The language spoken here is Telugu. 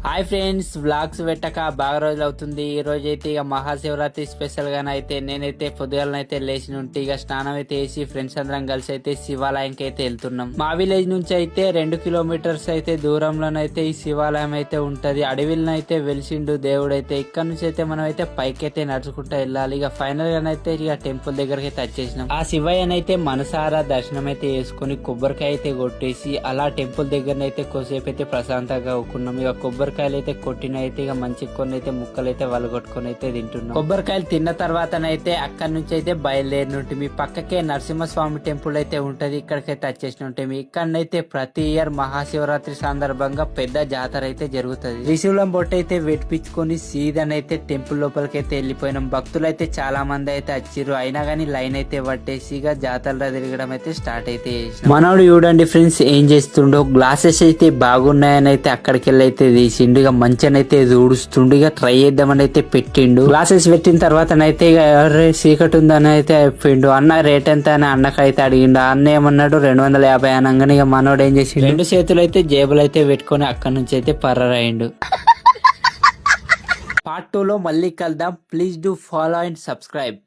హాయ్ ఫ్రెండ్స్, వ్లాగ్స్ పెట్టక బాగా రోజులు అవుతుంది. ఈ రోజు అయితే ఇక మహాశివరాత్రి స్పెషల్ గానైతే నేనైతే పొద్దుగాలనైతే లేచి నుండి ఇక స్నానం అయితే వేసి ఫ్రెండ్స్ అందరం కలిసి అయితే శివాలయంకి అయితే వెళ్తున్నాం. మా విలేజ్ నుంచి అయితే 2 కిలోమీటర్స్ అయితే దూరంలోనైతే ఈ శివాలయం అయితే ఉంటది. అడవిలోనైతే వెలిసిండు దేవుడు అయితే. ఇక్కడ నుంచి అయితే మనం అయితే పైకి అయితే నడుచుకుంటూ వెళ్ళాలి. ఇక ఫైనల్ గానైతే ఇక టెంపుల్ దగ్గరకి అయితే వచ్చేసినాం. ఆ శివయ్యనైతే మనసారా దర్శనం అయితే చేసుకుని కొబ్బరికాయ అయితే కొట్టేసి అలా టెంపుల్ దగ్గరనైతే కొద్దిసేపు అయితే ప్రశాంతంగా ఉన్నాం. ఇక కొబ్బరికాయలు అయితే కొట్టిన అయితే ఇక మంచి కొన్ని అయితే ముక్కలు అయితే వలగొట్టుకొని అయితే తింటున్నాం. కొబ్బరికాయలు తిన్న తర్వాతనైతే అక్కడ నుంచి అయితే బయలుదేరినట్టు మీ పక్కకే నరసింహస్వామి టెంపుల్ అయితే ఉంటది. ఇక్కడికైతే వచ్చేసినట్టు ఇక్కడనైతే ప్రతి ఇయర్ మహాశివరాత్రి సందర్భంగా పెద్ద జాతర అయితే జరుగుతుంది. త్రిశూలం బొట్టు అయితే వెట్టించుకొని సీదనైతే టెంపుల్ లోపలికి అయితే వెళ్ళిపోయినాం. భక్తులు అయితే చాలా మంది అయితే వచ్చిర్రు. అయినా గానీ లైన్ అయితే పట్టేసి ఇక జాతరలో తిరగడం అయితే స్టార్ట్ అయితే చేసినాం. మనోడు చూడండి ఫ్రెండ్స్ ఏం చేస్తుండో, గ్లాసెస్ అయితే బాగున్నాయని అయితే అక్కడికి వెళ్ళి అయితే తీసిండు. ఇక మంచినైతే ఊడుస్తుండు. ఇక ట్రై చేద్దామని అయితే పెట్టిండు. గ్లాసెస్ పెట్టిన తర్వాతనైతే ఇక చీకటి ఉందని అయితే అయిపోయిండు. అన్న రేట్ ఎంత అని అన్నకైతే అడిగిండు. అన్న ఏమన్నాడు 250 అనగానే ఇక మనోడు ఏం చేసి 2 చేతులు అయితే జేబులు అయితే పెట్టుకొని అక్కడ నుంచి అయితే పర్రరాయిండు. పార్ట్ 2 లో మళ్ళీ కలుద్దాం. Please do follow and subscribe.